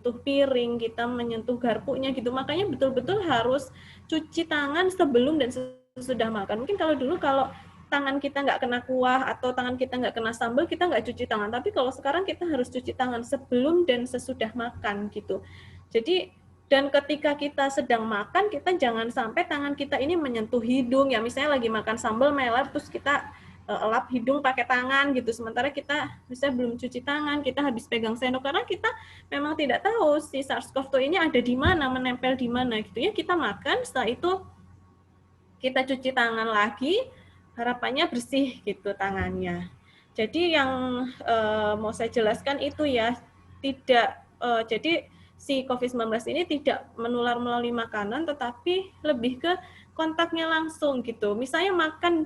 piring, kita menyentuh garpunya gitu. Makanya betul-betul harus cuci tangan sebelum dan sesudah makan. Mungkin kalau dulu kalau tangan kita nggak kena kuah atau tangan kita nggak kena sambal, kita nggak cuci tangan. Tapi kalau sekarang kita harus cuci tangan sebelum dan sesudah makan gitu. Jadi dan ketika kita sedang makan, kita jangan sampai tangan kita ini menyentuh hidung. Ya misalnya lagi makan sambal meler, terus kita elap hidung pakai tangan gitu. Sementara kita misalnya belum cuci tangan, kita habis pegang sendok karena kita memang tidak tahu si SARS-CoV-2 ini ada di mana, menempel di mana gitu ya. Kita makan, setelah itu kita cuci tangan lagi, harapannya bersih gitu tangannya. Jadi yang mau saya jelaskan itu ya, tidak jadi si COVID-19 ini tidak menular melalui makanan, tetapi lebih ke kontaknya langsung gitu. Misalnya makan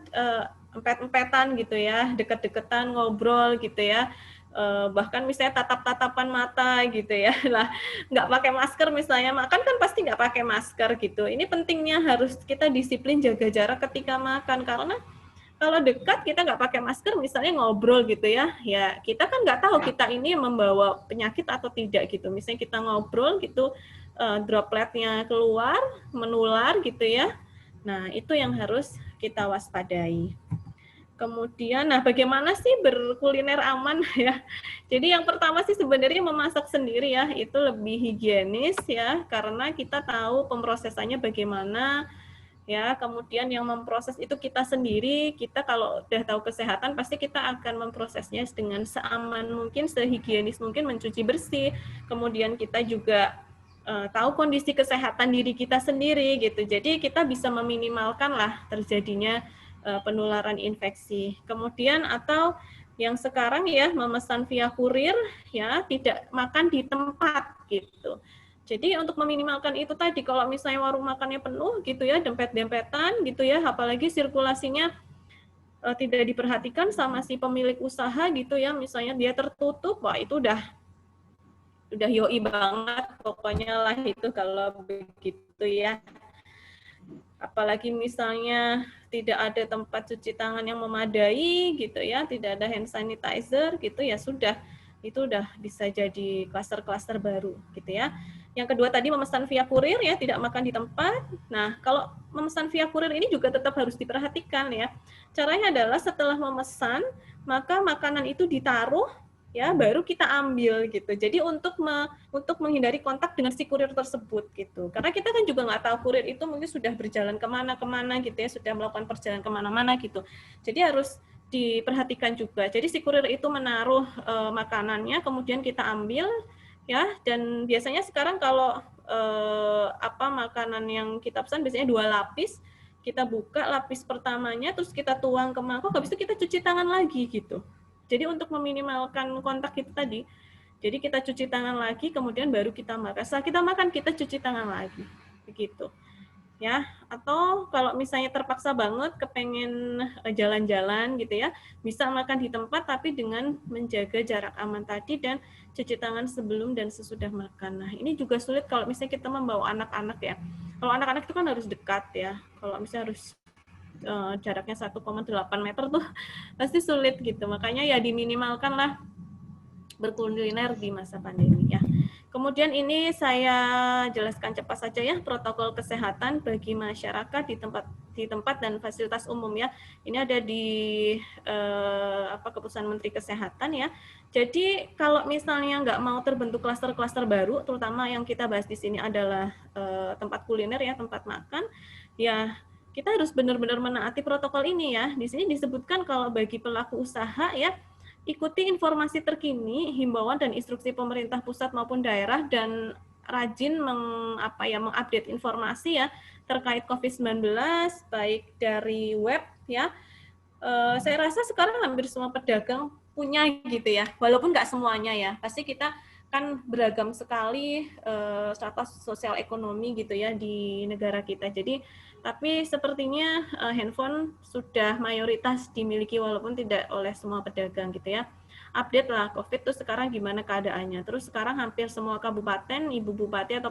empet-empetan gitu ya, deket-deketan ngobrol gitu ya, bahkan misalnya tatap-tatapan mata gitu ya. Lah nggak pakai masker misalnya makan kan pasti nggak pakai masker gitu. Ini pentingnya harus kita disiplin jaga jarak ketika makan karena kalau dekat kita nggak pakai masker misalnya ngobrol gitu ya, ya kita kan nggak tahu kita ini membawa penyakit atau tidak gitu. Misalnya kita ngobrol gitu, dropletnya keluar, menular gitu ya. Nah itu yang harus kita waspadai. Kemudian, nah bagaimana sih berkuliner aman ya? Jadi yang pertama sih sebenarnya memasak sendiri ya, itu lebih higienis ya, karena kita tahu pemrosesannya bagaimana ya. Kemudian yang memproses itu kita sendiri, kita kalau udah tahu kesehatan pasti kita akan memprosesnya dengan seaman mungkin, sehigienis mungkin, mencuci bersih. Kemudian kita juga tahu kondisi kesehatan diri kita sendiri gitu. Jadi kita bisa meminimalkan lah terjadinya penularan infeksi. Kemudian atau yang sekarang ya memesan via kurir ya, tidak makan di tempat gitu. Jadi untuk meminimalkan itu tadi, kalau misalnya warung makannya penuh gitu ya, dempet-dempetan gitu ya, apalagi sirkulasinya tidak diperhatikan sama si pemilik usaha gitu ya, misalnya dia tertutup, wah itu udah yoi banget pokoknya lah itu kalau begitu ya. Apalagi misalnya tidak ada tempat cuci tangan yang memadai gitu ya, tidak ada hand sanitizer gitu ya, sudah itu udah bisa jadi klaster-klaster baru gitu ya. Yang kedua tadi memesan via kurir ya, tidak makan di tempat. Nah, kalau memesan via kurir ini juga tetap harus diperhatikan ya. Caranya adalah setelah memesan, maka makanan itu ditaruh ya, baru kita ambil gitu. Jadi untuk menghindari kontak dengan si kurir tersebut gitu. Karena kita kan juga nggak tahu kurir itu mungkin sudah berjalan kemana gitu ya, sudah melakukan perjalanan kemana-mana gitu. Jadi harus diperhatikan juga. Jadi si kurir itu menaruh makanannya, kemudian kita ambil ya. Dan biasanya sekarang kalau makanan yang kita pesan biasanya 2 lapis. Kita buka lapis pertamanya, terus kita tuang ke mangkok, habis itu kita cuci tangan lagi gitu. Jadi untuk meminimalkan kontak itu tadi, jadi kita cuci tangan lagi, kemudian baru kita makan. Setelah kita makan, kita cuci tangan lagi, begitu. Ya, atau kalau misalnya terpaksa banget kepengen jalan-jalan gitu ya, bisa makan di tempat tapi dengan menjaga jarak aman tadi dan cuci tangan sebelum dan sesudah makan. Nah, ini juga sulit kalau misalnya kita membawa anak-anak ya. Kalau anak-anak itu kan harus dekat ya. Kalau misalnya harus jaraknya 1,8 meter tuh pasti sulit gitu. Makanya ya diminimalkan lah berkuliner di masa pandemi ya. Kemudian ini saya jelaskan cepat saja ya, protokol kesehatan bagi masyarakat di tempat dan fasilitas umum ya. Ini ada di Keputusan Menteri Kesehatan ya. Jadi kalau misalnya nggak mau terbentuk klaster-klaster baru, terutama yang kita bahas di sini adalah tempat kuliner ya, tempat makan, ya kita harus benar-benar menaati protokol ini ya. Di sini disebutkan kalau bagi pelaku usaha ya, ikuti informasi terkini, himbauan dan instruksi pemerintah pusat maupun daerah, dan rajin mengupdate informasi ya terkait COVID-19 baik dari web ya. Saya rasa sekarang hampir semua pedagang punya gitu ya, walaupun nggak semuanya ya. Pasti kita kan beragam sekali strata sosial ekonomi gitu ya di negara kita. Jadi tapi sepertinya handphone sudah mayoritas dimiliki walaupun tidak oleh semua pedagang gitu ya. Update lah COVID tuh sekarang gimana keadaannya. Terus sekarang hampir semua kabupaten, ibu bupati atau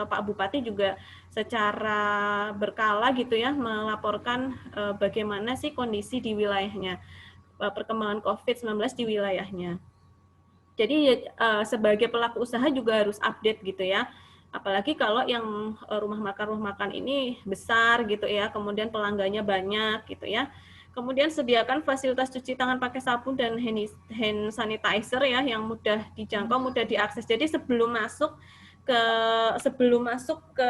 Pak Bupati juga secara berkala gitu ya melaporkan bagaimana sih kondisi di wilayahnya, perkembangan COVID-19 di wilayahnya. Jadi sebagai pelaku usaha juga harus update gitu ya. Apalagi kalau yang rumah makan ini besar gitu ya, kemudian pelanggannya banyak gitu ya. Kemudian sediakan fasilitas cuci tangan pakai sabun dan hand sanitizer ya yang mudah dijangkau, mudah diakses. Jadi sebelum masuk ke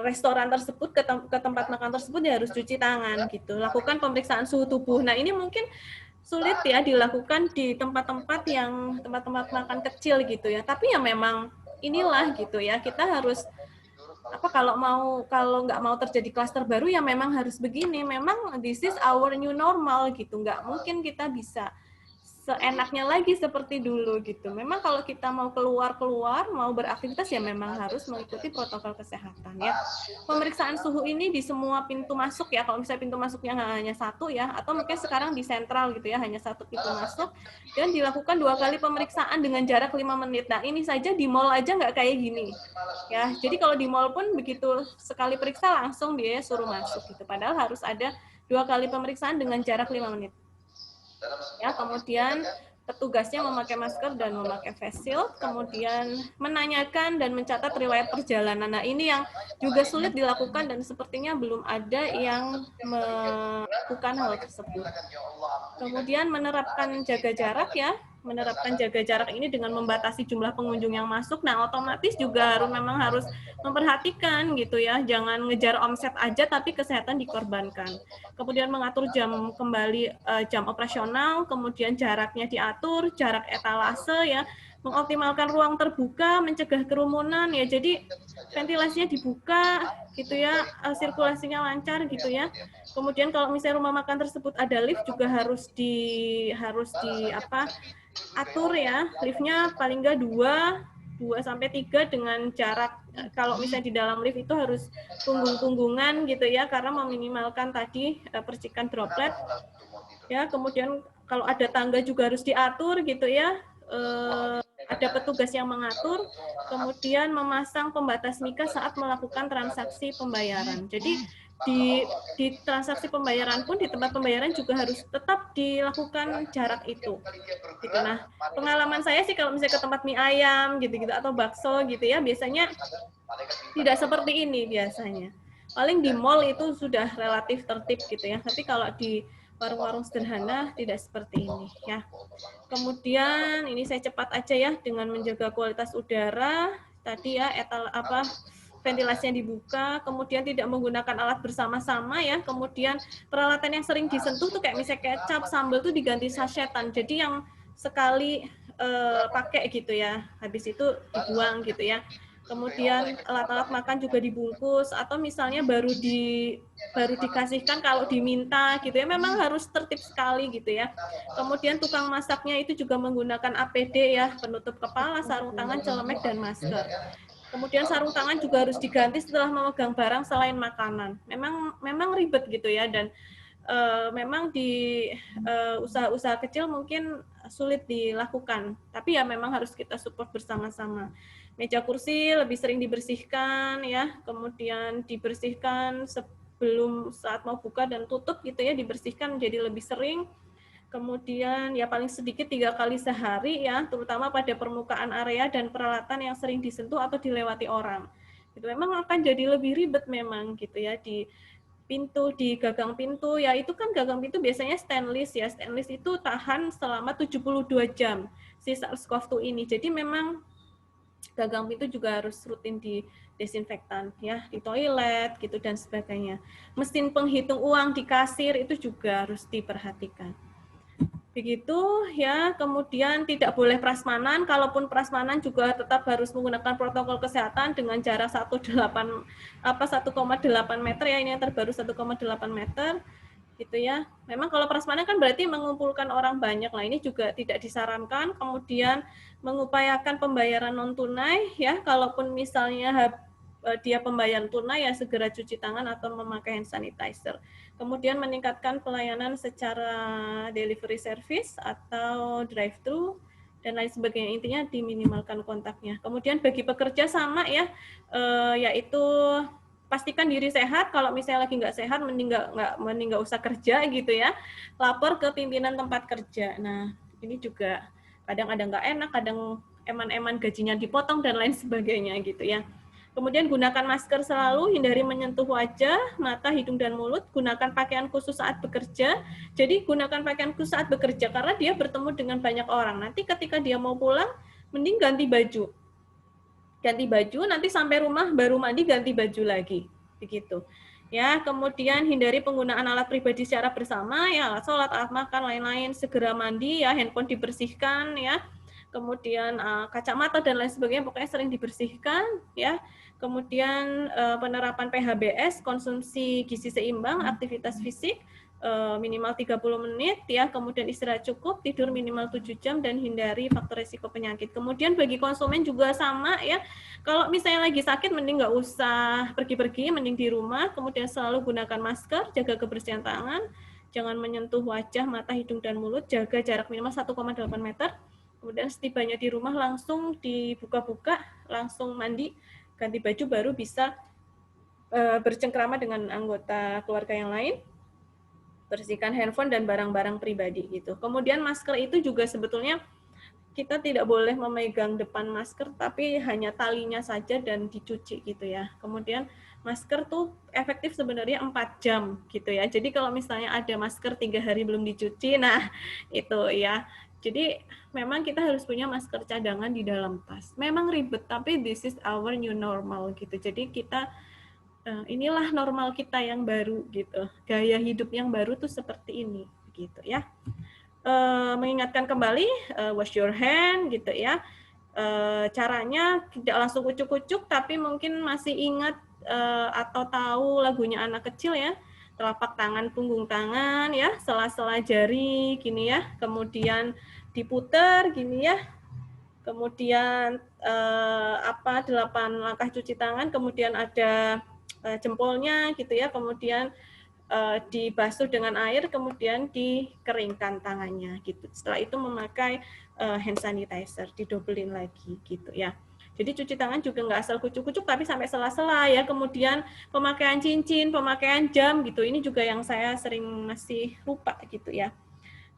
restoran tersebut, ke tempat makan tersebut ya harus cuci tangan gitu. Lakukan pemeriksaan suhu tubuh. Nah, ini mungkin sulit ya dilakukan di tempat-tempat makan kecil gitu ya. Tapi ya memang inilah gitu ya. Kita harus kalau nggak mau terjadi klaster baru ya memang harus begini. Memang this is our new normal gitu. Nggak mungkin kita bisa seenaknya lagi seperti dulu gitu. Memang kalau kita mau keluar, mau beraktivitas ya memang harus mengikuti protokol kesehatan ya. Pemeriksaan suhu ini di semua pintu masuk ya. Kalau misalnya pintu masuknya hanya satu ya, atau mungkin sekarang di sentral gitu ya, hanya satu pintu masuk dan dilakukan 2 kali pemeriksaan dengan jarak 5 menit. Nah, ini saja di mall aja nggak kayak gini. Ya, jadi kalau di mall pun begitu sekali periksa langsung dia suruh masuk gitu. Padahal harus ada 2 kali pemeriksaan dengan jarak 5 menit. Ya, kemudian petugasnya memakai masker dan memakai face shield, kemudian menanyakan dan mencatat riwayat perjalanan. Nah, ini yang juga sulit dilakukan dan sepertinya belum ada yang melakukan hal tersebut. Kemudian menerapkan jaga jarak ya, menerapkan jaga jarak ini dengan membatasi jumlah pengunjung yang masuk. Nah, otomatis juga memang harus memperhatikan gitu ya, jangan ngejar omset aja tapi kesehatan dikorbankan. Kemudian mengatur jam operasional, kemudian jaraknya diatur, jarak etalase ya, mengoptimalkan ruang terbuka, mencegah kerumunan ya. Jadi ventilasinya dibuka gitu ya, sirkulasinya lancar gitu ya. Kemudian kalau misalnya rumah makan tersebut ada lift juga harus atur ya, liftnya paling nggak 2 sampai 3 dengan jarak, kalau misalnya di dalam lift itu harus punggung-punggungan gitu ya, karena meminimalkan tadi percikan droplet ya. Kemudian kalau ada tangga juga harus diatur gitu ya, ada petugas yang mengatur, kemudian memasang pembatas mika saat melakukan transaksi pembayaran. Jadi di transaksi pembayaran pun di tempat pembayaran juga harus tetap dilakukan jarak itu. Gitu. Nah, pengalaman saya sih kalau misalnya ke tempat mie ayam gitu-gitu atau bakso gitu ya, biasanya tidak seperti ini biasanya. Paling di mall itu sudah relatif tertib gitu ya. Tapi kalau di warung-warung sederhana tidak seperti ini ya. Kemudian ini saya cepat aja ya, dengan menjaga kualitas udara tadi ya, ventilasinya dibuka, kemudian tidak menggunakan alat bersama-sama ya, kemudian peralatan yang sering disentuh tuh kayak misalnya kecap, sambal tuh diganti sasetan. Jadi yang sekali pakai gitu ya, habis itu dibuang gitu ya. Kemudian alat-alat makan juga dibungkus atau misalnya baru dikasihkan kalau diminta gitu ya, memang harus tertib sekali gitu ya. Kemudian tukang masaknya itu juga menggunakan APD ya, penutup kepala, sarung tangan, celemek, dan masker. Kemudian sarung tangan juga harus diganti setelah memegang barang selain makanan. Memang ribet gitu ya, dan memang di usaha-usaha kecil mungkin sulit dilakukan, tapi ya memang harus kita support bersama-sama. Meja kursi lebih sering dibersihkan ya, kemudian dibersihkan sebelum saat mau buka dan tutup gitu ya, dibersihkan jadi lebih sering. Kemudian ya paling sedikit 3 kali sehari ya, terutama pada permukaan area dan peralatan yang sering disentuh atau dilewati orang. Itu memang akan jadi lebih ribet memang gitu ya, di gagang pintu ya, itu kan gagang pintu biasanya stainless ya. Stainless itu tahan selama 72 jam si SARS-CoV-2 ini. Jadi memang gagang pintu juga harus rutin di desinfektan ya, di toilet gitu dan sebagainya. Mesin penghitung uang di kasir itu juga harus diperhatikan. Begitu ya, kemudian tidak boleh prasmanan, kalaupun prasmanan juga tetap harus menggunakan protokol kesehatan dengan jarak 1,8 meter ya, ini yang terbaru 1,8 meter gitu ya. Memang kalau prasmanan kan berarti mengumpulkan orang banyak, lah ini juga tidak disarankan. Kemudian mengupayakan pembayaran non tunai ya, kalaupun misalnya dia pembayaran tunai ya segera cuci tangan atau memakai hand sanitizer. Kemudian meningkatkan pelayanan secara delivery service atau drive-thru dan lain sebagainya. Intinya diminimalkan kontaknya. Kemudian bagi pekerja sama ya, yaitu pastikan diri sehat. Kalau misalnya lagi nggak sehat, mending nggak usah kerja gitu ya. Lapor ke pimpinan tempat kerja. Nah, ini juga Kadang ada nggak enak, kadang eman-eman gajinya dipotong dan lain sebagainya gitu ya. Kemudian gunakan masker selalu, hindari menyentuh wajah, mata, hidung, dan mulut. Gunakan pakaian khusus saat bekerja. Jadi gunakan pakaian khusus saat bekerja karena dia bertemu dengan banyak orang. Nanti ketika dia mau pulang, mending ganti baju. Ganti baju, nanti sampai rumah baru mandi ganti baju lagi. Begitu. Ya, kemudian hindari penggunaan alat pribadi secara bersama, ya, sholat, alat makan, lain-lain, segera mandi, ya, handphone dibersihkan, ya, kemudian kacamata dan lain sebagainya, pokoknya sering dibersihkan, ya, kemudian penerapan PHBS, konsumsi gizi seimbang, aktivitas fisik, minimal 30 menit, ya, kemudian istirahat cukup, tidur minimal 7 jam, dan hindari faktor risiko penyakit. Kemudian bagi konsumen juga sama, ya, kalau misalnya lagi sakit, mending nggak usah pergi-pergi, mending di rumah, kemudian selalu gunakan masker, jaga kebersihan tangan, jangan menyentuh wajah, mata, hidung, dan mulut, jaga jarak minimal 1,8 meter, kemudian setibanya di rumah langsung dibuka-buka, langsung mandi, ganti baju, baru bisa bercengkrama dengan anggota keluarga yang lain, bersihkan handphone dan barang-barang pribadi gitu. Kemudian masker itu juga sebetulnya kita tidak boleh memegang depan masker, tapi hanya talinya saja dan dicuci gitu ya. Kemudian masker tuh efektif sebenarnya 4 jam gitu ya. Jadi kalau misalnya ada masker 3 hari belum dicuci, nah itu ya. Jadi memang kita harus punya masker cadangan di dalam tas. Memang ribet, tapi this is our new normal gitu. Jadi kita inilah normal kita yang baru gitu. Gaya hidup yang baru tuh seperti ini gitu ya. Mengingatkan kembali wash your hand gitu ya. Caranya tidak langsung kucuk-kucuk, tapi mungkin masih ingat atau tahu lagunya anak kecil ya, telapak tangan, punggung tangan ya, sela-sela jari gini ya, kemudian diputer gini ya, kemudian 8 langkah cuci tangan, kemudian ada jempolnya gitu ya, kemudian dibasuh dengan air, kemudian dikeringkan tangannya gitu. Setelah itu memakai hand sanitizer, didobelin lagi gitu ya. Jadi cuci tangan juga nggak asal kucuk-kucuk, tapi sampai sela-sela ya. Kemudian pemakaian cincin, pemakaian jam gitu. Ini juga yang saya sering masih lupa gitu ya.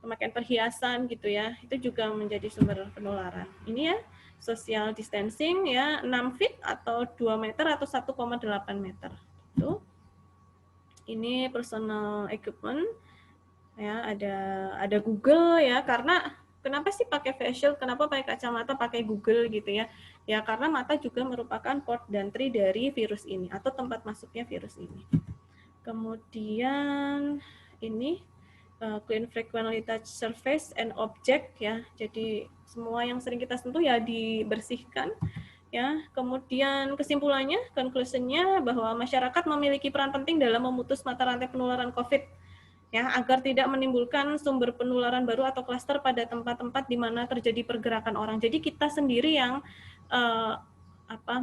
Pemakaian perhiasan gitu ya. Itu juga menjadi sumber penularan. Ini ya social distancing ya 6 feet atau 2 meter atau 1,8 meter. Tuh. Ini personal equipment ya, ada Google ya, karena kenapa sih pakai face shield, kenapa pakai kacamata, pakai Google gitu ya. Ya karena mata juga merupakan port d'entry dari virus ini atau tempat masuknya virus ini. Kemudian ini clean frequently touch surface and object ya. Jadi semua yang sering kita sentuh ya dibersihkan. Ya, kemudian kesimpulannya, conclusion-nya bahwa masyarakat memiliki peran penting dalam memutus mata rantai penularan COVID ya, agar tidak menimbulkan sumber penularan baru atau klaster pada tempat-tempat di mana terjadi pergerakan orang. Jadi kita sendiri yang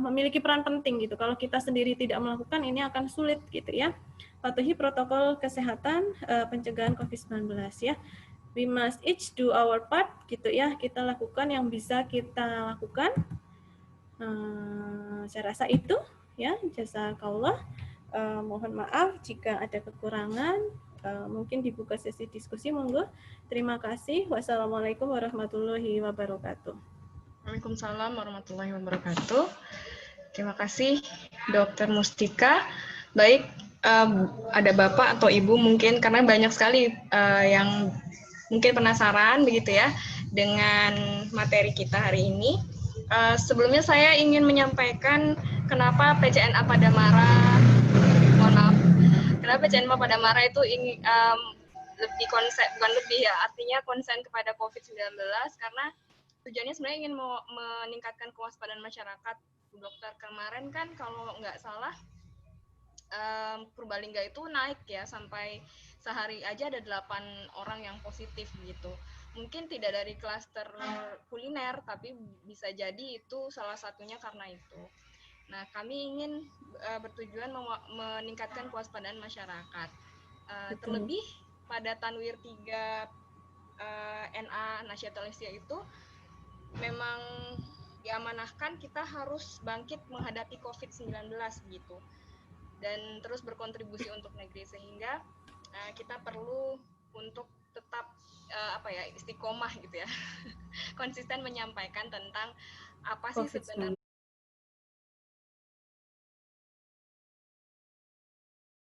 memiliki peran penting gitu. Kalau kita sendiri tidak melakukan, ini akan sulit gitu ya. Patuhi protokol kesehatan pencegahan COVID-19 ya. We must each do our part gitu ya. Kita lakukan yang bisa kita lakukan. Saya rasa itu ya, jazakallah. Mohon maaf jika ada kekurangan. Mungkin dibuka sesi diskusi, monggo. Terima kasih. Wassalamualaikum warahmatullahi wabarakatuh. Waalaikumsalam warahmatullahi wabarakatuh. Terima kasih Dr. Mustika. Baik, ada Bapak atau Ibu mungkin, karena banyak sekali yang mungkin penasaran begitu ya dengan materi kita hari ini. Sebelumnya saya ingin menyampaikan kenapa PCNA Padamara, mohon maaf, kenapa PCNA Padamara itu lebih konsen, bukan lebih ya, artinya konsen kepada COVID-19, karena tujuannya sebenarnya ingin meningkatkan kewaspadaan masyarakat. Dokter, kemarin kan kalau nggak salah Purbalingga itu naik ya, sampai sehari aja ada 8 orang yang positif gitu. Mungkin tidak dari klaster kuliner, tapi bisa jadi itu salah satunya karena itu. Nah, kami ingin bertujuan meningkatkan kewaspadaan masyarakat. Terlebih pada Tanwir 3 NA Nasyatalisya itu memang diamanahkan kita harus bangkit menghadapi COVID-19 gitu, dan terus berkontribusi untuk negeri, sehingga kita perlu untuk tetap istiqomah gitu ya, konsisten menyampaikan tentang apa sih COVID-19. sebenarnya